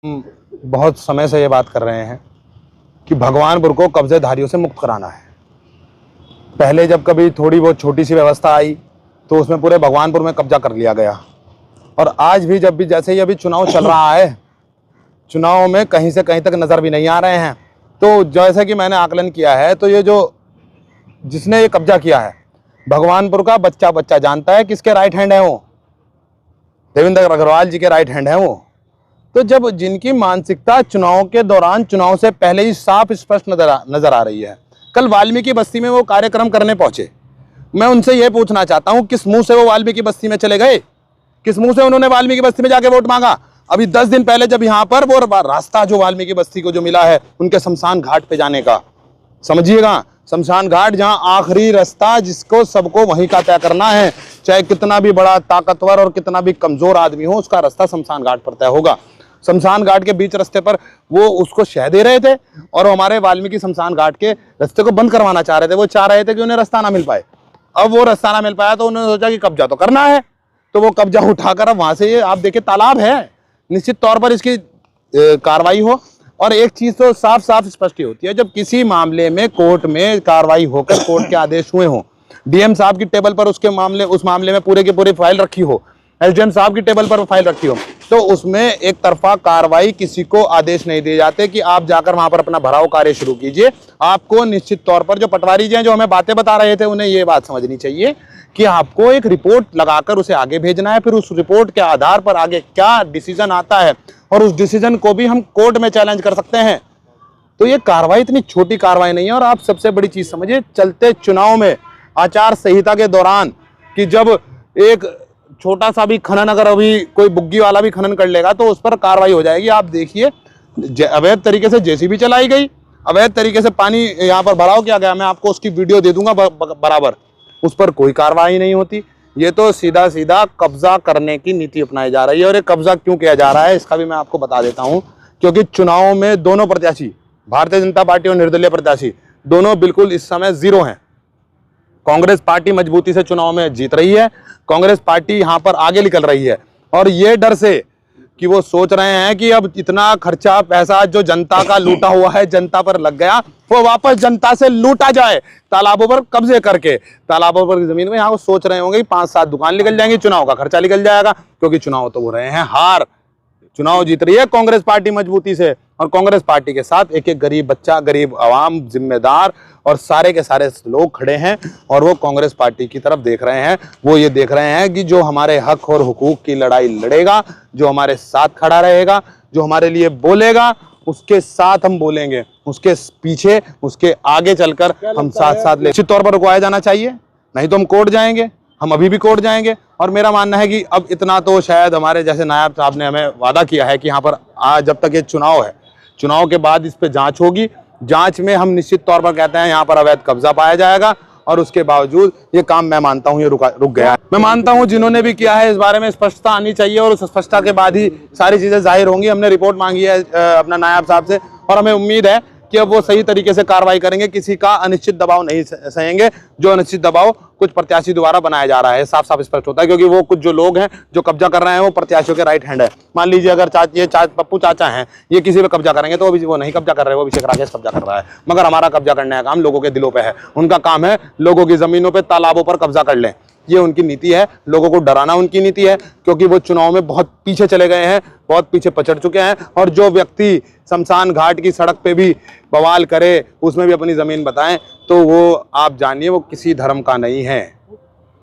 हम बहुत समय से ये बात कर रहे हैं कि भगवानपुर को कब्जेधारियों से मुक्त कराना है। पहले जब कभी थोड़ी बहुत छोटी सी व्यवस्था आई तो उसमें पूरे भगवानपुर में कब्जा कर लिया गया, और आज भी जब भी जैसे ही अभी चुनाव चल रहा है, चुनाव में कहीं से कहीं तक नज़र भी नहीं आ रहे हैं। तो जैसे कि मैंने आकलन किया है तो ये जो जिसने ये कब्जा किया है, भगवानपुर का बच्चा बच्चा जानता है किसके राइट हैंड है वो, देवेंद्र अग्रवाल जी के राइट हैंड है वो। तो जब जिनकी मानसिकता चुनाव के दौरान, चुनाव से पहले ही साफ स्पष्ट नजर आ रही है। कल वाल्मीकि बस्ती में वो कार्यक्रम करने पहुंचे, मैं उनसे ये पूछना चाहता हूं किस मुंह से वो वाल्मीकि बस्ती में चले गए, किस मुंह से उन्होंने वाल्मीकि बस्ती में जाके वोट मांगा। अभी 10 दिन पहले जब यहाँ पर वो रास्ता जो वाल्मीकि बस्ती को जो मिला है उनके शमशान घाट पे जाने का, समझिएगा, शमशान घाट जहाँ आखिरी रास्ता जिसको सबको वहीं का तय करना है, चाहे कितना भी बड़ा ताकतवर और कितना भी कमजोर आदमी हो, उसका रास्ता शमशान घाट पर तय होगा। शमशान घाट के बीच रास्ते पर वो उसको शह दे रहे थे और हमारे वाल्मीकि शमशान घाट के रास्ते को बंद करवाना चाह रहे थे। वो चाह रहे थे कि उन्हें रास्ता ना मिल पाए। अब वो रास्ता ना मिल पाया तो उन्होंने सोचा कि कब्जा तो करना है, तो वो कब्जा उठाकर अब वहां से, ये आप देखिए तालाब है, निश्चित तौर पर इसकी कार्रवाई हो। और एक चीज तो साफ साफ स्पष्ट ही होती है, जब किसी मामले में कोर्ट में कार्रवाई होकर कोर्ट के आदेश हुए हों, डीएम साहब की टेबल पर उस मामले में पूरे की पूरी फाइल रखी हो, एसडीएम साहब की टेबल पर फाइल रखी हो, तो उसमें एक तरफा कार्रवाई किसी को आदेश नहीं दिए जाते कि आप जाकर वहां पर अपना भराव कार्य शुरू कीजिए। आपको निश्चित तौर पर जो पटवारी जी हैं, जो हमें बातें बता रहे थे, उन्हें ये बात समझनी चाहिए कि आपको एक रिपोर्ट लगाकर उसे आगे भेजना है, फिर उस रिपोर्ट के आधार पर आगे क्या डिसीजन आता है और उस डिसीजन को भी हम कोर्ट में चैलेंज कर सकते हैं। तो ये कार्रवाई इतनी छोटी कार्रवाई नहीं है। और आप सबसे बड़ी चीज समझिए, चलते चुनाव में आचार संहिता के दौरान कि जब एक छोटा सा भी खनन, अगर अभी कोई बुग्गी वाला भी खनन कर लेगा तो उस पर कार्रवाई हो जाएगी। आप देखिए, अवैध तरीके से जेसीबी चलाई गई, अवैध तरीके से पानी यहाँ पर भराव किया गया, मैं आपको उसकी वीडियो दे दूंगा बराबर, उस पर कोई कार्रवाई नहीं होती। ये तो सीधा सीधा कब्जा करने की नीति अपनाई जा रही है। और ये कब्जा क्यों किया जा रहा है इसका भी मैं आपको बता देता हूं, क्योंकि चुनाव में दोनों प्रत्याशी, भारतीय जनता पार्टी और निर्दलीय प्रत्याशी, दोनों बिल्कुल इस समय जीरो हैं। कांग्रेस पार्टी मजबूती से चुनाव में जीत रही है, कांग्रेस पार्टी यहां पर आगे निकल रही है, और ये डर से कि वो सोच रहे हैं कि अब इतना खर्चा पैसा जो जनता का लूटा हुआ है, जनता पर लग गया, वो वापस जनता से लूटा जाए, तालाबों पर कब्जे करके, तालाबों पर जमीन में। यहाँ वो सोच रहे होंगे 5-7 दुकान निकल जाएंगी, चुनाव का खर्चा निकल जाएगा, क्योंकि चुनाव तो हो रहे हैं हार। चुनाव जीत रही है कांग्रेस पार्टी मजबूती से, और कांग्रेस पार्टी के साथ एक एक गरीब बच्चा, गरीब आवाम, जिम्मेदार और सारे के सारे लोग खड़े हैं, और वो कांग्रेस पार्टी की तरफ देख रहे हैं। वो ये देख रहे हैं कि जो हमारे हक और हुकूक की लड़ाई लड़ेगा, जो हमारे साथ खड़ा रहेगा, जो हमारे लिए बोलेगा, उसके साथ हम बोलेंगे, उसके पीछे, उसके आगे चलकर हम साथ साथ निश्चित तौर पर रुकवाया जाना चाहिए, नहीं तो हम कोर्ट जाएंगे, हम अभी भी कोर्ट जाएंगे। और मेरा मानना है कि अब इतना तो शायद हमारे जैसे नायब साहब ने हमें वादा किया है कि यहाँ पर आज जब तक ये चुनाव है, चुनाव के बाद इस पे जांच होगी, जांच में हम निश्चित तौर पर कहते हैं यहाँ पर अवैध कब्जा पाया जाएगा, और उसके बावजूद ये काम मैं मानता हूँ ये रुक गया है। मैं मानता हूँ जिन्होंने भी किया है इस बारे में स्पष्टता आनी चाहिए, और उस स्पष्टता के बाद ही सारी चीजें जाहिर होंगी। हमने रिपोर्ट मांगी है अपना नायब साहब से, और हमें उम्मीद है कि अब वो सही तरीके से कार्रवाई करेंगे, किसी का अनिश्चित दबाव नहीं सहेंगे। जो अनिश्चित दबाव कुछ प्रत्याशी द्वारा बनाया जा रहा है, साफ साफ स्पष्ट होता है, क्योंकि वो कुछ जो लोग हैं जो कब्जा कर रहे हैं वो प्रत्याशियों के राइट हैंड है। मान लीजिए अगर पप्पू चाचा हैं, ये किसी पे कब्जा करेंगे तो वो नहीं कब्जा कर रहे, वो अभिषेक राकेश कब्जा कर रहा है, मगर हमारा कब्जा करने का काम लोगों के दिलों पे है। उनका काम है लोगों की जमीनों पे, तालाबों पर कब्जा कर लें, ये उनकी नीति है। लोगों को डराना उनकी नीति है, क्योंकि वो चुनाव में बहुत पीछे चले गए हैं, बहुत पीछे पछड़ चुके हैं। और जो व्यक्ति शमशान घाट की सड़क पे भी बवाल करे, उसमें भी अपनी जमीन बताएं, तो वो आप जानिए वो किसी धर्म का नहीं है।